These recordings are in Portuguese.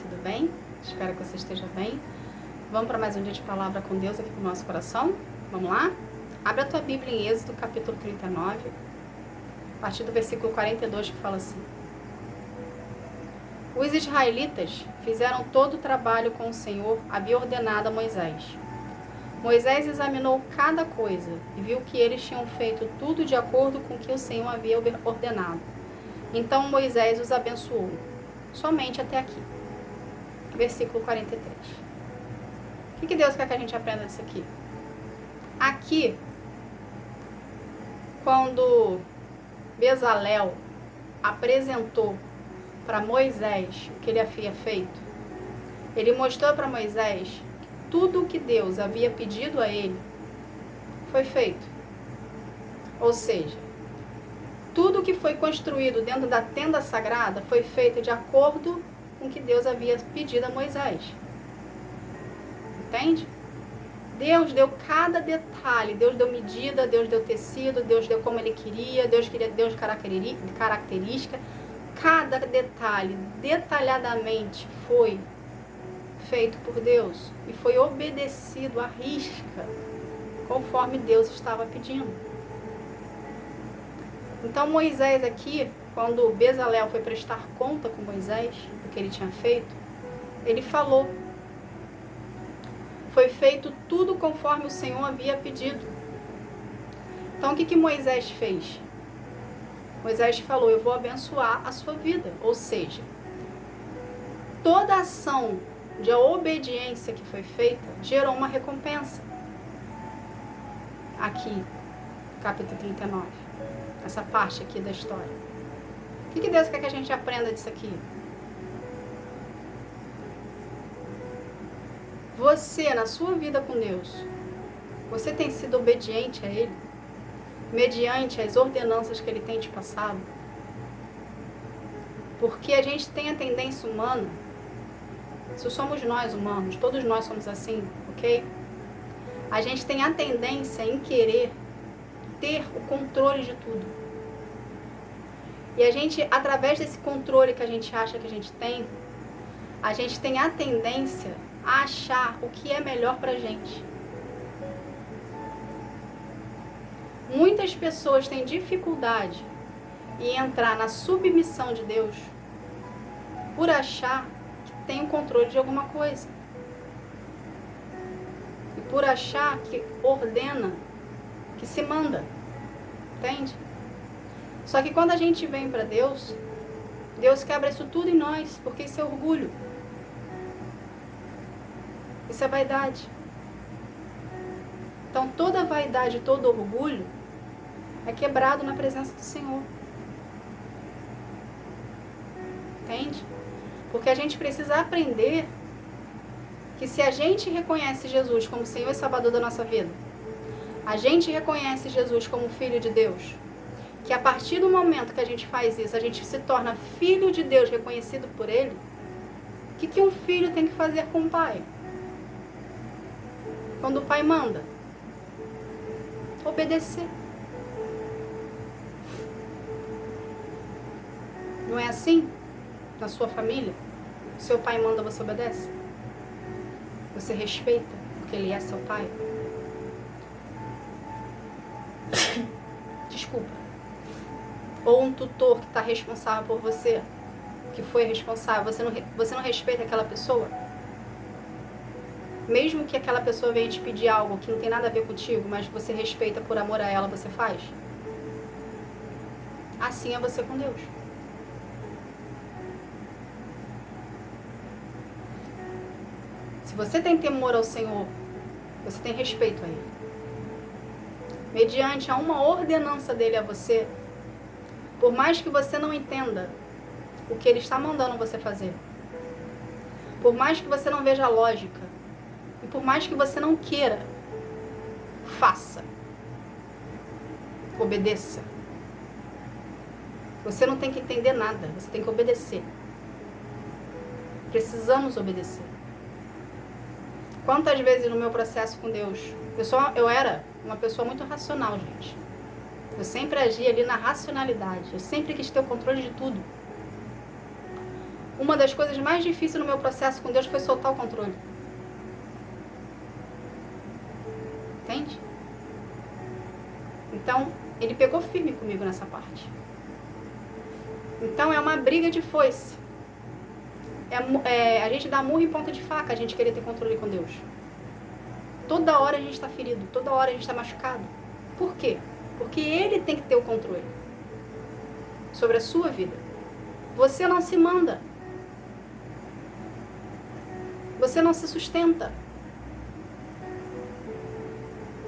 tudo bem? Espero que você esteja bem. Vamos para mais um dia de palavra com Deus aqui no nosso coração? Vamos lá? Abre a tua Bíblia em Êxodo, capítulo 39, a partir do versículo 42, que fala assim: Os israelitas fizeram todo o trabalho com o Senhor havia ordenado a Moisés. Moisés examinou cada coisa e viu que eles tinham feito tudo de acordo com o que o Senhor havia ordenado. Então Moisés os abençoou. Somente até aqui. Versículo 43. O que Deus quer que a gente aprenda disso aqui? Aqui, quando Bezalel apresentou para Moisés o que ele havia feito, ele mostrou para Moisés que tudo o que Deus havia pedido a ele foi feito. Ou seja, tudo que foi construído dentro da tenda sagrada foi feito de acordo com o que Deus havia pedido a Moisés. Entende? Deus deu cada detalhe, Deus deu medida, Deus deu tecido, Deus deu como Ele queria, Deus característica. Cada detalhe, detalhadamente, foi feito por Deus e foi obedecido à risca, conforme Deus estava pedindo. Então Moisés aqui, quando Bezalel foi prestar conta com Moisés do que ele tinha feito, ele falou: foi feito tudo conforme o Senhor havia pedido. Então o que Moisés fez? Moisés falou: eu vou abençoar a sua vida. Ou seja, toda ação de obediência que foi feita gerou uma recompensa. Aqui, capítulo 39. Essa parte aqui da história. O que Deus quer que a gente aprenda disso aqui? Você, na sua vida com Deus, você tem sido obediente a Ele? Mediante as ordenanças que Ele tem te passado? Porque a gente tem a tendência humana, se somos nós humanos, todos nós somos assim, ok? A gente tem a tendência em querer ter o controle de tudo. E a gente, através desse controle que a gente acha que a gente tem a tendência a achar o que é melhor pra gente. Muitas pessoas têm dificuldade em entrar na submissão de Deus por achar que tem o controle de alguma coisa. E por achar que ordena, que se manda. Entende? Só que quando a gente vem para Deus, Deus quebra isso tudo em nós, porque isso é orgulho. Isso é vaidade. Então toda vaidade, todo orgulho é quebrado na presença do Senhor. Entende? Porque a gente precisa aprender que se a gente reconhece Jesus como Senhor e Salvador da nossa vida, a gente reconhece Jesus como Filho de Deus, que a partir do momento que a gente faz isso, a gente se torna filho de Deus, reconhecido por Ele. O que um filho tem que fazer com o pai? Quando o pai manda? Obedecer. Não é assim? Na sua família? Seu pai manda, você obedece? Você respeita porque ele é seu pai? Desculpa. Ou um tutor que está responsável por você, que foi responsável, você não respeita aquela pessoa? Mesmo que aquela pessoa venha te pedir algo que não tem nada a ver contigo, mas você respeita por amor a ela, você faz? Assim é você com Deus. Se você tem temor ao Senhor, você tem respeito a Ele. Mediante a uma ordenança dele a você, por mais que você não entenda o que Ele está mandando você fazer, por mais que você não veja a lógica, e por mais que você não queira, faça. Obedeça. Você não tem que entender nada, você tem que obedecer. Precisamos obedecer. Quantas vezes no meu processo com Deus, eu era uma pessoa muito racional, gente. Eu sempre agia ali na racionalidade. Eu sempre quis ter o controle de tudo. Uma das coisas mais difíceis no meu processo com Deus foi soltar o controle. Entende? Então, ele pegou firme comigo nessa parte. Então, é uma briga de foice. A gente dá murro em ponta de faca, a gente querer ter controle com Deus. Toda hora a gente está ferido, toda hora a gente está machucado. Por quê? Porque ele tem que ter o controle sobre a sua vida. Você não se manda. Você não se sustenta.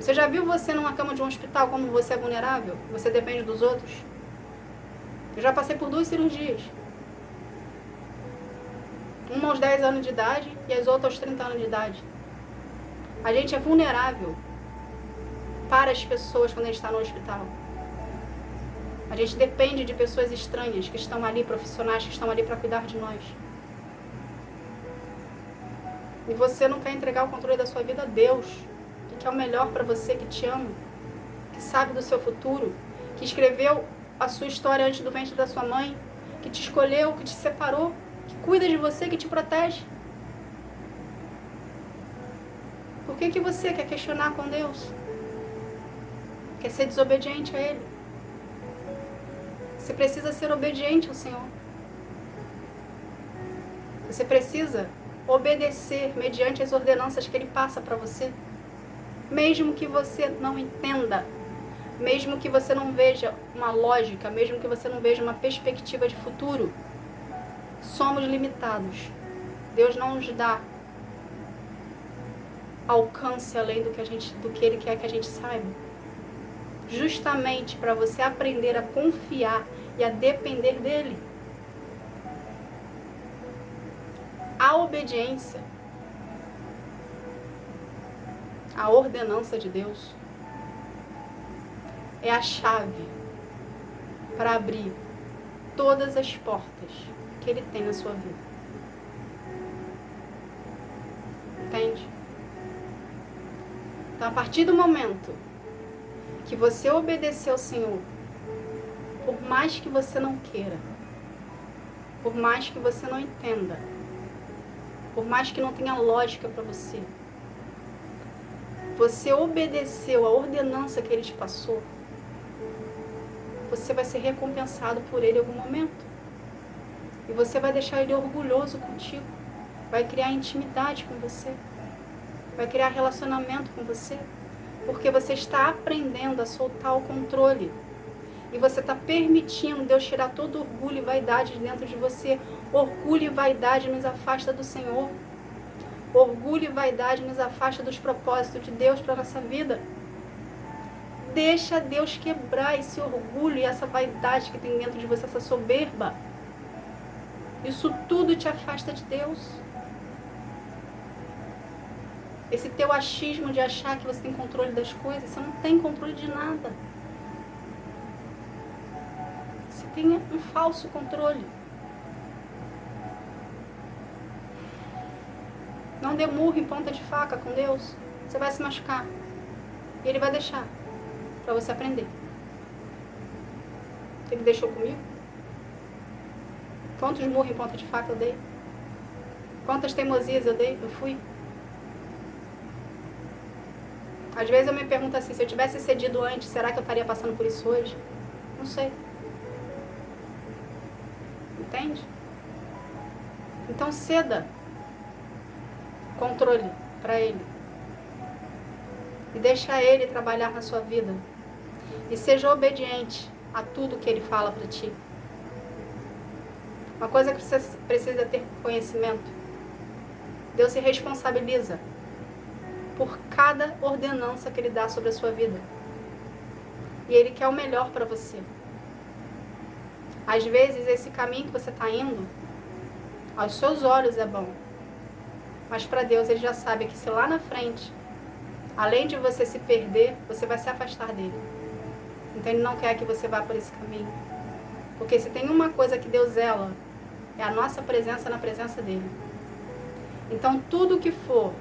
Você já viu você numa cama de um hospital como você é vulnerável? Você depende dos outros? Eu já passei por 2 cirurgias. Uma aos 10 anos de idade e as outras aos 30 anos de idade. A gente é vulnerável para as pessoas quando a gente está no hospital. A gente depende de pessoas estranhas que estão ali, profissionais que estão ali para cuidar de nós. E você não quer entregar o controle da sua vida a Deus, que quer o melhor para você, que te ama, que sabe do seu futuro, que escreveu a sua história antes do ventre da sua mãe, que te escolheu, que te separou, que cuida de você, que te protege. Por que você quer questionar com Deus? Quer ser desobediente a Ele? Você precisa ser obediente ao Senhor. Você precisa obedecer mediante as ordenanças que Ele passa para você. Mesmo que você não entenda, mesmo que você não veja uma lógica, mesmo que você não veja uma perspectiva de futuro, somos limitados. Deus não nos dá alcance além do que Ele quer que a gente saiba. Justamente para você aprender a confiar e a depender dEle. A obediência, a ordenança de Deus, é a chave para abrir todas as portas que Ele tem na sua vida. Entende? Então, a partir do momento que você obedecer ao Senhor, por mais que você não queira, por mais que você não entenda, por mais que não tenha lógica para você, você obedeceu a ordenança que Ele te passou, você vai ser recompensado por Ele em algum momento. E você vai deixar Ele orgulhoso contigo, vai criar intimidade com você, vai criar relacionamento com você, porque você está aprendendo a soltar o controle. E você está permitindo Deus tirar todo orgulho e vaidade de dentro de você. Orgulho e vaidade nos afasta do Senhor. Orgulho e vaidade nos afasta dos propósitos de Deus para a nossa vida. Deixa Deus quebrar esse orgulho e essa vaidade que tem dentro de você, essa soberba. Isso tudo te afasta de Deus. Esse teu achismo de achar que você tem controle das coisas, você não tem controle de nada. Você tem um falso controle. Não dê murro em ponta de faca com Deus. Você vai se machucar. E Ele vai deixar para você aprender. Ele deixou comigo? Quantos murros em ponta de faca eu dei? Quantas teimosias eu dei? Eu fui. Às vezes eu me pergunto assim, se eu tivesse cedido antes, será que eu estaria passando por isso hoje? Não sei. Entende? Então ceda controle para Ele. E deixa Ele trabalhar na sua vida. E seja obediente a tudo que Ele fala para ti. Uma coisa que você precisa ter conhecimento. Deus se responsabiliza por cada ordenança que Ele dá sobre a sua vida. E Ele quer o melhor para você. Às vezes, esse caminho que você está indo, aos seus olhos é bom. Mas para Deus, Ele já sabe que se lá na frente, além de você se perder, você vai se afastar dEle. Então, Ele não quer que você vá por esse caminho. Porque se tem uma coisa que Deus zela, é a nossa presença na presença dEle. Então, tudo que for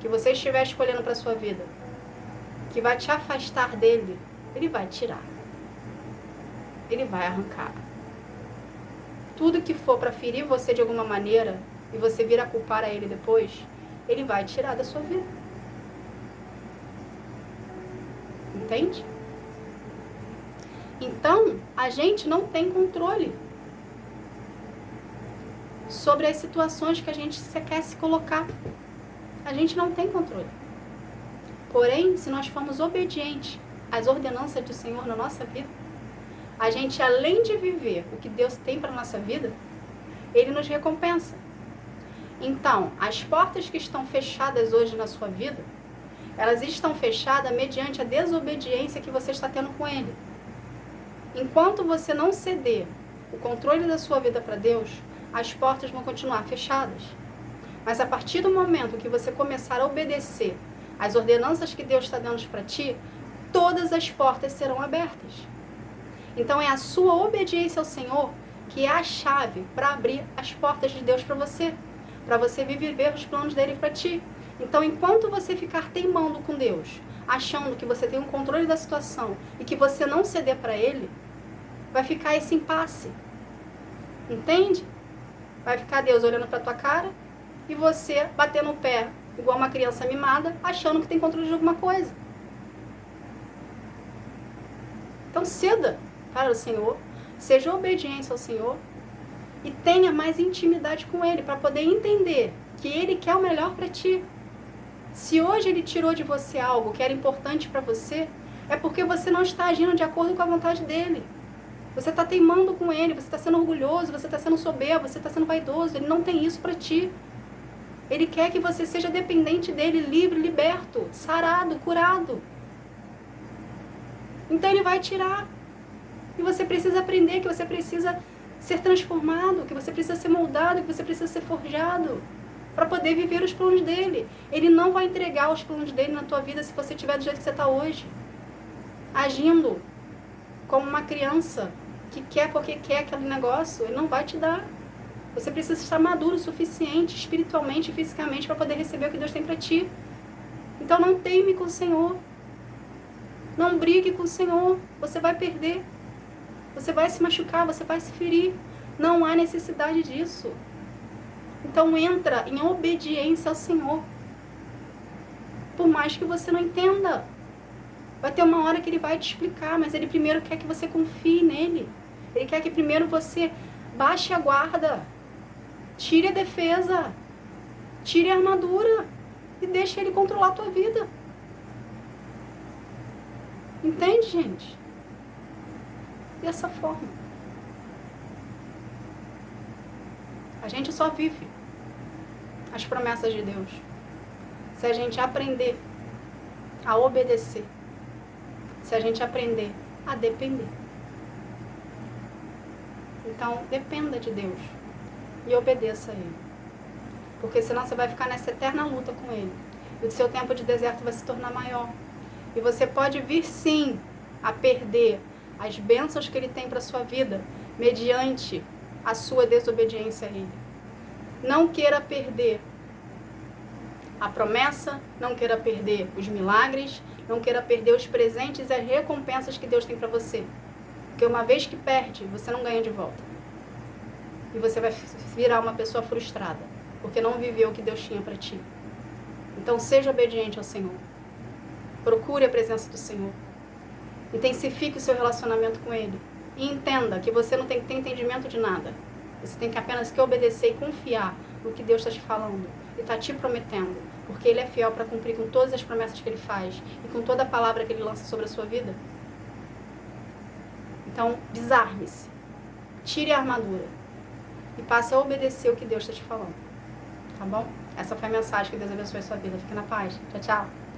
que você estiver escolhendo para a sua vida, que vai te afastar dEle, Ele vai tirar. Ele vai arrancar. tudo que for para ferir você de alguma maneira, e você vir a culpar a ele depois, ele vai tirar da sua vida. Entende? Então, a gente não tem controle sobre as situações que a gente quer se colocar. A gente não tem controle. Porém, se nós formos obedientes às ordenanças do Senhor na nossa vida, a gente, além de viver o que Deus tem para a nossa vida, Ele nos recompensa. Então, as portas que estão fechadas hoje na sua vida, elas estão fechadas mediante a desobediência que você está tendo com Ele. Enquanto você não ceder o controle da sua vida para Deus, as portas vão continuar fechadas. Mas a partir do momento que você começar a obedecer às ordenanças que Deus está dando para ti, todas as portas serão abertas. Então é a sua obediência ao Senhor que é a chave para abrir as portas de Deus para você viver os planos dele para ti. Então, enquanto você ficar teimando com Deus, achando que você tem um controle da situação e que você não ceder para Ele, vai ficar esse impasse. Entende? Vai ficar Deus olhando para tua cara e você batendo o pé igual uma criança mimada, achando que tem controle de alguma coisa. Então, ceda para o Senhor, seja obediente ao Senhor e tenha mais intimidade com Ele para poder entender que Ele quer o melhor para ti. Se hoje Ele tirou de você algo que era importante para você, é porque você não está agindo de acordo com a vontade dEle. Você está teimando com Ele, você está sendo orgulhoso, você está sendo soberbo, você está sendo vaidoso. Ele não tem isso para ti. Ele quer que você seja dependente dEle, livre, liberto, sarado, curado. Então Ele vai tirar. E você precisa aprender que você precisa ser transformado, que você precisa ser moldado, que você precisa ser forjado para poder viver os planos dele. Ele não vai entregar os planos dele na tua vida se você estiver do jeito que você está hoje. Agindo como uma criança que quer porque quer aquele negócio, ele não vai te dar. Você precisa estar maduro o suficiente, espiritualmente e fisicamente, para poder receber o que Deus tem para ti. Então não teime com o Senhor. Não brigue com o Senhor. Você vai perder. Você vai se machucar, você vai se ferir. Não há necessidade disso. Então entra em obediência ao Senhor. Por mais que você não entenda. Vai ter uma hora que Ele vai te explicar, mas Ele primeiro quer que você confie nele. Ele quer que primeiro você baixe a guarda. Tire a defesa. Tire a armadura. E deixe Ele controlar a tua vida. Entende, gente? Dessa forma. A gente só vive as promessas de Deus se a gente aprender a obedecer, se a gente aprender a depender. Então, dependa de Deus e obedeça a Ele. Porque senão você vai ficar nessa eterna luta com Ele. E o seu tempo de deserto vai se tornar maior. E você pode vir sim a perder as bênçãos que Ele tem para a sua vida mediante a sua desobediência a Ele. Não queira perder a promessa, não queira perder os milagres, não queira perder os presentes e as recompensas que Deus tem para você. Porque uma vez que perde, você não ganha de volta. E você vai virar uma pessoa frustrada, porque não viveu o que Deus tinha para ti. Então seja obediente ao Senhor. Procure a presença do Senhor. Intensifique o seu relacionamento com Ele. E entenda que você não tem que ter entendimento de nada. Você tem que apenas que obedecer e confiar no que Deus está te falando e está te prometendo. Porque Ele é fiel para cumprir com todas as promessas que Ele faz e com toda a palavra que Ele lança sobre a sua vida. Então, desarme-se. Tire a armadura. E passe a obedecer o que Deus está te falando. Tá bom? Essa foi a mensagem. Que Deus abençoe a sua vida. Fique na paz. Tchau, tchau.